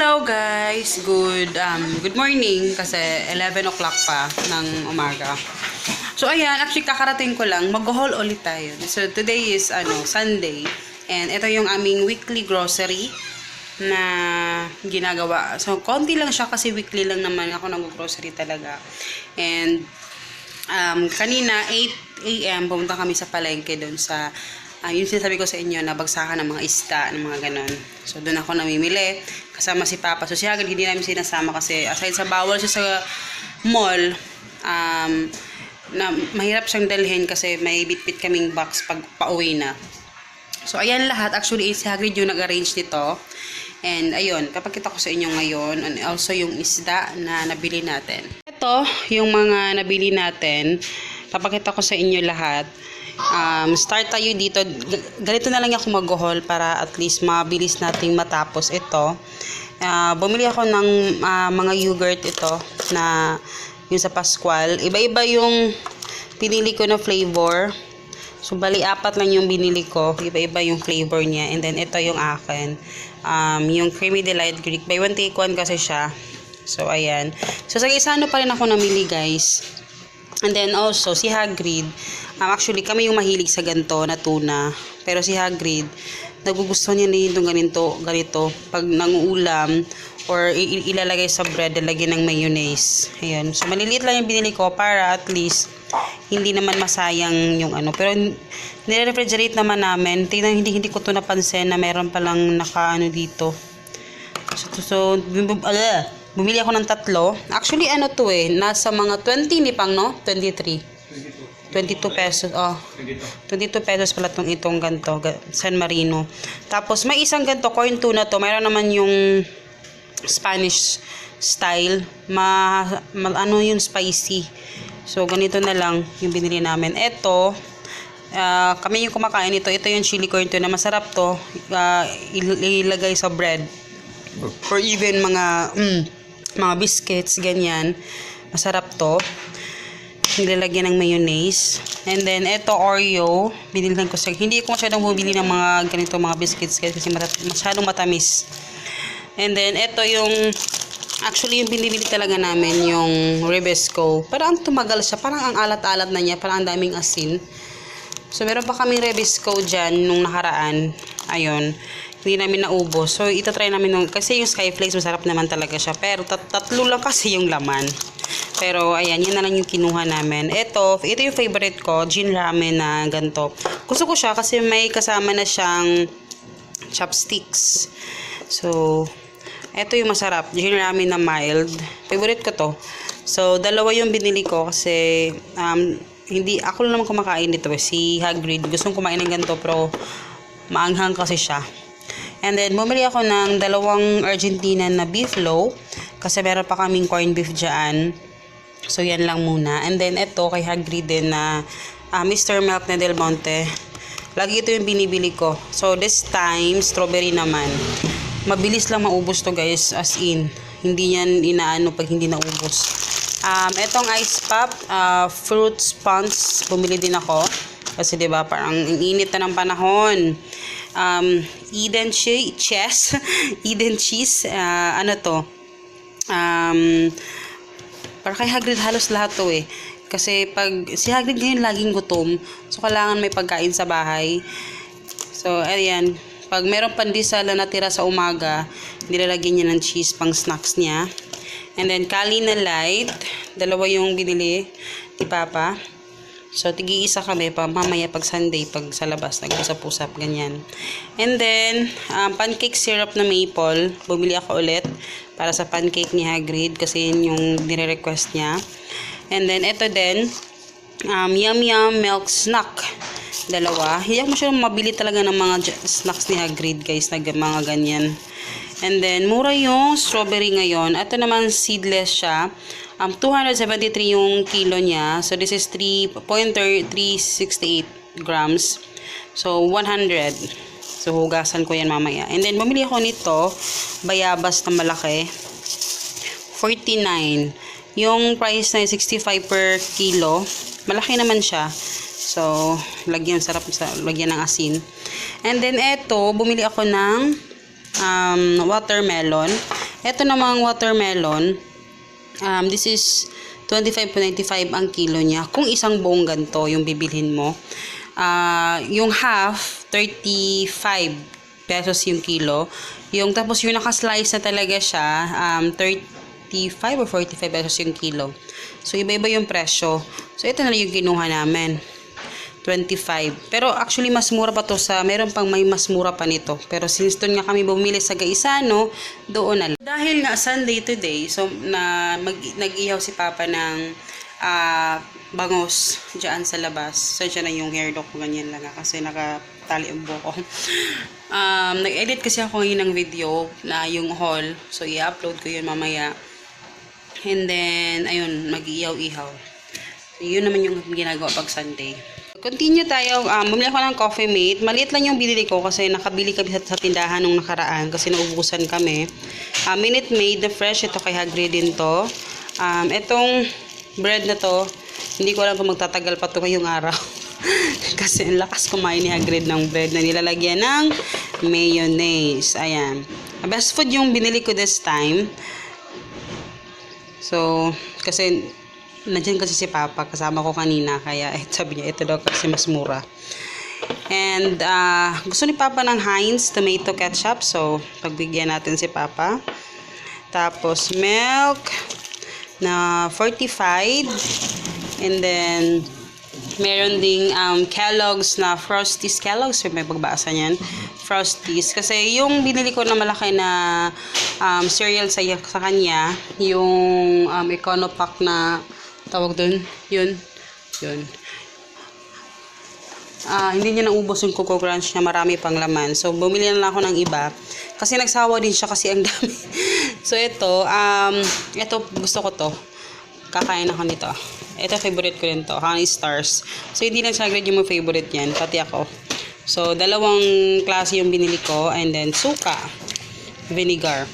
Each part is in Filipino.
Hello guys, good morning kasi 11 o'clock pa ng umaga. So ayan, actually kakarating ko lang, mag-haul ulit tayo. So today is Sunday and ito yung aming weekly grocery na ginagawa. So konti lang siya kasi weekly lang naman ako nag-grocery talaga. And kanina 8 AM pumunta kami sa palengke doon sa yung sinasabi ko sa inyo na bagsakan ng mga isda, ng mga ganon. So, doon ako namimili. Kasama si Papa. So, siya hindi namin sinasama kasi aside sa bawal siya sa mall, na mahirap siyang dalhin kasi may bitbit kaming box pag pauwi na. So, ayan lahat. Actually, si Hagrid yung nag-arrange nito. And, ayun. Kapakita ko sa inyo ngayon. And also, yung isda na nabili natin. Ito, yung mga nabili natin. Papakita ko sa inyo lahat. Start tayo dito. Ganito na lang ako mag-haul para at least mabilis nating matapos ito. Bumili ako ng mga yogurt ito na yung sa Pascual. Iba-iba yung pinili ko na flavor. So, bali 4 lang yung binili ko. Iba-iba yung flavor niya. And then, ito yung akin. Yung Creamy Delight Greek. Buy one take one kasi siya. So, ayan. So, sa Gaisano pa rin ako namili, guys. And then also, si Hagrid, actually kami yung mahilig sa ganito na tuna. Pero si Hagrid, nagugustuhan niya na yung ganito. Pag nanguulam, or ilalagay sa bread, lalagyan ng mayonnaise. Ayan. So, maliliit lang yung binili ko para at least hindi naman masayang yung Pero, nire-refrigerate naman namin. Tingnan, hindi ko to napansin na meron palang dito. Bumili ako ng 3. Actually, nasa mga 20 ni Pang, no? 22 pesos. 22 pesos pala itong ganito, San Marino. Tapos, may isang ganito, corn tuna to. Mayroon naman yung Spanish style. Yung spicy. So, ganito na lang yung binili namin. Ito, kami yung kumakain ito. Ito yung chili corn tuna. Masarap to. Ilagay sa bread. Or even mga biscuits, ganyan. Masarap to. Nilalagyan ng mayonnaise. And then, ito Oreo. Binilhan ko hindi ko masyadong bumili ng mga ganito, mga biscuits kasi masyadong matamis. And then, ito yung actually yung binibili talaga namin, yung Rebisco. Parang tumagal siya. Parang ang alat-alat na niya. Parang ang daming asin. So, meron pa kaming Rebisco dyan nung nakaraan. Ayun. Hindi namin naubos. So, itatry namin kasi yung Skyflakes masarap naman talaga siya. Pero, tatlo lang kasi yung laman. Pero, ayan, yun na lang yung kinuha namin. Ito yung favorite ko, gin ramen na ganito. Gusto ko siya kasi may kasama na siyang chopsticks. So, ito yung masarap, gin ramen na mild. Favorite ko to. So, 2 yung binili ko kasi, hindi, ako lang naman kumakain dito. Si Hagrid, gustong kumain ng ganito pero maanghang kasi siya. And then, bumili ako ng 2 Argentina na beef loaf. Kasi meron pa kaming corned beef dyan. So, yan lang muna. And then, ito kay Hagrid din na Mr. Milk na Del Monte. Lagi ito yung binibili ko. So, this time, strawberry naman. Mabilis lang maubos to guys. As in, hindi yan inaano pag hindi naubos. Etong ice pop, fruit sponge, bumili din ako. Kasi 'di ba parang ang init na ng panahon. Eden cheese, Eden cheese, para kay Hagrid halos lahat to Kasi pag si Hagrid ngayon laging gutom, so kailangan may pagkain sa bahay. So ayan, pag meron pandesal na natira sa umaga, nilalagyan niya ng cheese pang snacks niya. And then Kali na light, 2 yung binili ni Papa. So, tigi-isa kami mamaya pag Sunday, pag sa labas, nag-usap-usap, ganyan. And then, pancake syrup na maple. Bumili ako ulit para sa pancake ni Hagrid kasi yun yung nire-request niya. And then, ito din, Yum Yum milk snack. 2. Hindi ako masyadong mabili talaga ng mga snacks ni Hagrid, guys, na mga ganyan. And then, mura yung strawberry ngayon. Ito naman, seedless siya. 273 yung kilo niya. So, this is 3.368 grams. So, 100. So, hugasan ko yan mamaya. And then, bumili ako nito. Bayabas na malaki. 49. Yung price na 65 per kilo. Malaki naman siya. So, sarap lagyan ng asin. And then, eto, bumili ako ng watermelon. Ito namang watermelon, this is 25.95 ang kilo niya. Kung isang buong ganito yung bibilhin mo. Yung half, 35 pesos yung kilo. Yung tapos yung naka-slice na talaga siya, 35 or 45 pesos yung kilo. So, iba-iba yung presyo. So, ito na yung kinuha namin. 25. Pero actually, mas mura pa to sa, meron pang may mas mura pa nito. Pero since doon nga kami bumili sa Gaisano, doon na lang. Dahil nga Sunday today, so nag-ihaw si Papa ng bangos dyan sa labas. So, dyan na yung hair dock ko, ganyan lang kasi nakatali ang buhok ko. Nag-edit kasi ako ngayon ng video na yung haul. So, i-upload ko yun mamaya. And then, ayun, mag-ihaw-ihaw. So, yun naman yung ginagawa pag Sunday. Continue tayo. Bumili ako ng Coffee Mate. Maliit lang yung binili ko kasi nakabili kami sa tindahan nung nakaraan kasi naubusan kami. Minute Maid, the fresh. Ito kay Hagrid din to. Itong bread na to, hindi ko alam kung magtatagal pa to ngayong araw. Kasi ang lakas kumain ni Hagrid ng bread na nilalagyan ng mayonnaise. Ayan. Best food yung binili ko this time. So, kasi nandiyan kasi si Papa, kasama ko kanina, kaya sabi niya, ito daw kasi mas mura. And, gusto ni Papa ng Heinz tomato ketchup, so, pagbigyan natin si Papa. Tapos, milk na fortified. And then, meron ding Kellogg's na Frosties. Kellogg's, may pagbasa niyan. Frosties. Kasi yung binili ko na malaki na cereal sa kanya, yung Econo Pack na tawag dun, yun. Hindi niya naubos yung Coco Crunch niya, marami pang laman. So, bumili na lang ako ng iba. Kasi nagsawa din siya kasi ang dami. So, ito, gusto ko to. Kakain ako nito. Ito, favorite ko rin to. Honey Stars. So, hindi lang siya yung mga favorite yan. Pati ako. So, dalawang klase yung binili ko. And then, suka. Vinegar.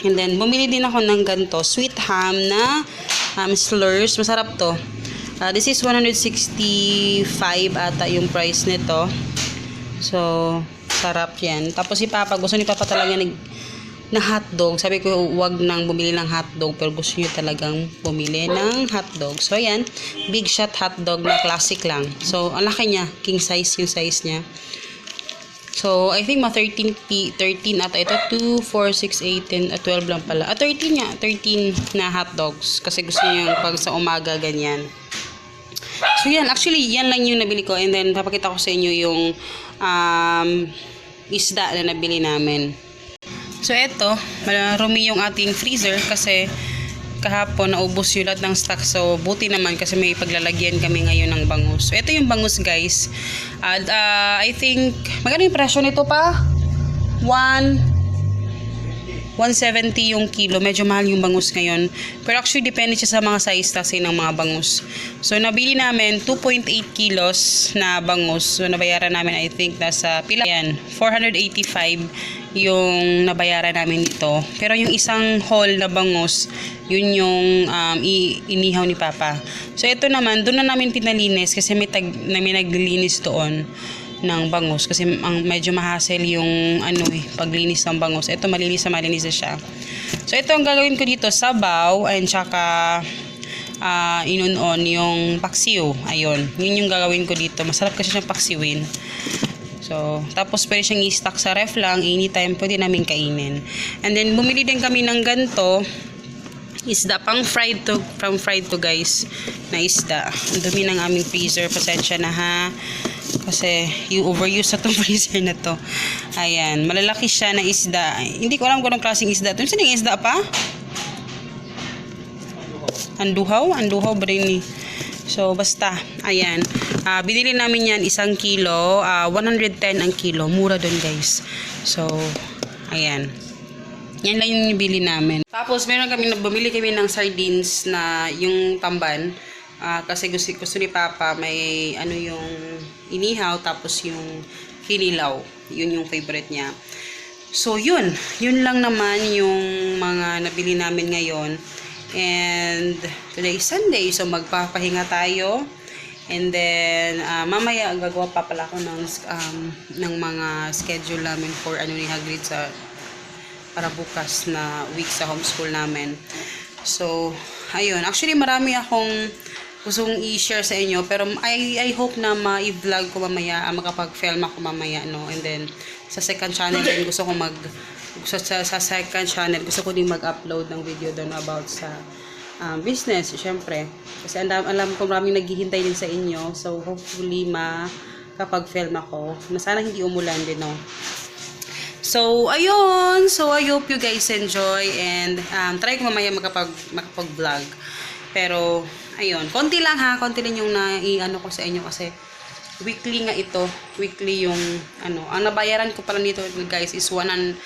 And then, bumili din ako ng ganito. Sweet ham na slurs. Masarap to. This is 165 ata yung price nito. So, sarap yan. Tapos si Papa, gusto ni Papa talaga na hotdog. Sabi ko, wag nang bumili ng hotdog. Pero gusto niyo talagang bumili ng hotdog. So, ayan. Big shot hotdog na classic lang. So, ang laki niya. King size yung size niya. So, I think mga 13 ata ito. 2, 4, 6, 8, 10, 12 lang pala. 13 nga. 13 na hotdogs. Kasi gusto niyo yung pag sa umaga, ganyan. So, yan. Actually, yan lang yung nabili ko. And then, papakita ko sa inyo yung isda na nabili namin. So, eto. Marumi yung ating freezer kasi kahapon naubos yung lahat ng stock. So, buti naman kasi may paglalagyan kami ngayon ng bangus. So, ito yung bangus, guys. I think, magkano yung presyo nito pa? 170 yung kilo. Medyo mahal yung bangus ngayon. Pero actually, depende siya sa mga size kasi ng mga bangus. So, nabili namin 2.8 kilos na bangus. So, nabayaran namin, I think, nasa pila. Yan, 485 yung nabayaran namin dito. Pero yung isang whole na bangus, yun yung inihaw ni Papa. So, ito naman, doon na namin pinalinis kasi may naglilinis doon ng bangus kasi medyo mahasel yung paglinis ng bangus. Ito malinis na siya. So, ito ang gagawin ko dito, sabaw and tsaka inunon yung paksiw. Ayun, yun yung gagawin ko dito. Masarap kasi siyang paksiwin. So, tapos pwede siyang i-stock sa ref lang, anytime pwede namin kainin. And then, bumili din kami ng ganito, isda, pang fried to guys, na isda. Ang dumi ng aming freezer, pasensya na ha. Kasi, yung overuse sa itong freezer na to. Ayan, malalaki siya na isda. Hindi ko alam kung anong klaseng isda. Ito yung isda pa? Anduhaw ba rin eh. So, basta, ayan. Binili namin yan 1 kilo. 110 ang kilo. Mura dun, guys. So, ayan. Yan lang yung bili namin. Tapos, bumili kami ng sardines na yung tamban. Kasi gusto ni Papa, may yung inihaw, tapos yung kinilaw. Yun yung favorite niya. So, yun. Yun lang naman yung mga nabili namin ngayon. And today is Sunday, so magpapahinga tayo. And then mamaya gagawa pa pala ako ng mga schedule namin for ni Hagrid para bukas na week sa homeschool namin. So, ayun. Actually, marami akong gustong i-share sa inyo, pero I hope na ma-vlog ko mamaya, makapag-film ako mamaya, no? And then, sa second channel din gusto ko sa second channel, gusto ko din mag-upload ng video doon about sa business, syempre. Kasi alam ko maraming naghihintay din sa inyo. So, hopefully, makapag-film ako. Na sana hindi umulan din, no? So, ayun. So, I hope you guys enjoy and try ko mamaya makapag-vlog. Pero, ayun. Konti lang ha. Konti lang yung na-i-ano ko sa inyo kasi weekly nga ito. Weekly yung, ang nabayaran ko pala nito, guys, is 1,900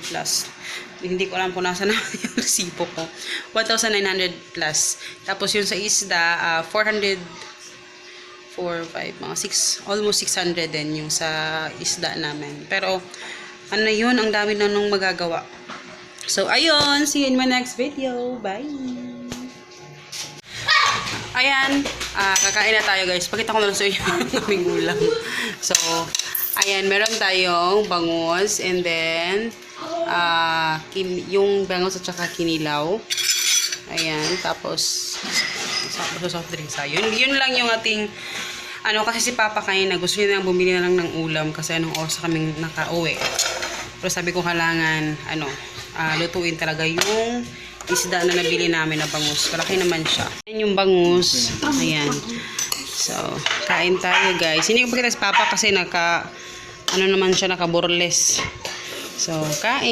plus. Hindi ko alam kung nasa na yung resibo ko. 1,900 plus. Tapos yung sa isda, almost 600 din yung sa isda namin. Pero, yun, ang dami na nung magagawa. So, ayun. See you in my next video. Bye! Ayan. Kakain na tayo, guys. Pakita ko na lang sa inyo yung aming ulam. So, ayan. Meron tayong bangus. And then, yung bangus at saka kinilaw. Ayan. Tapos, soft drinks tayo. Yun lang yung ating kasi si Papa kanina gusto niya na bumili na lang ng ulam kasi anong oras kaming nakauwi. Pero sabi ko kailangan lutuin talaga yung isda na nabili namin na bangus. Malaki naman siya. Ayan yung bangus. Ayan. So, kain tayo, guys. Hindi ko pakita si Papa kasi naka burles. So, kain.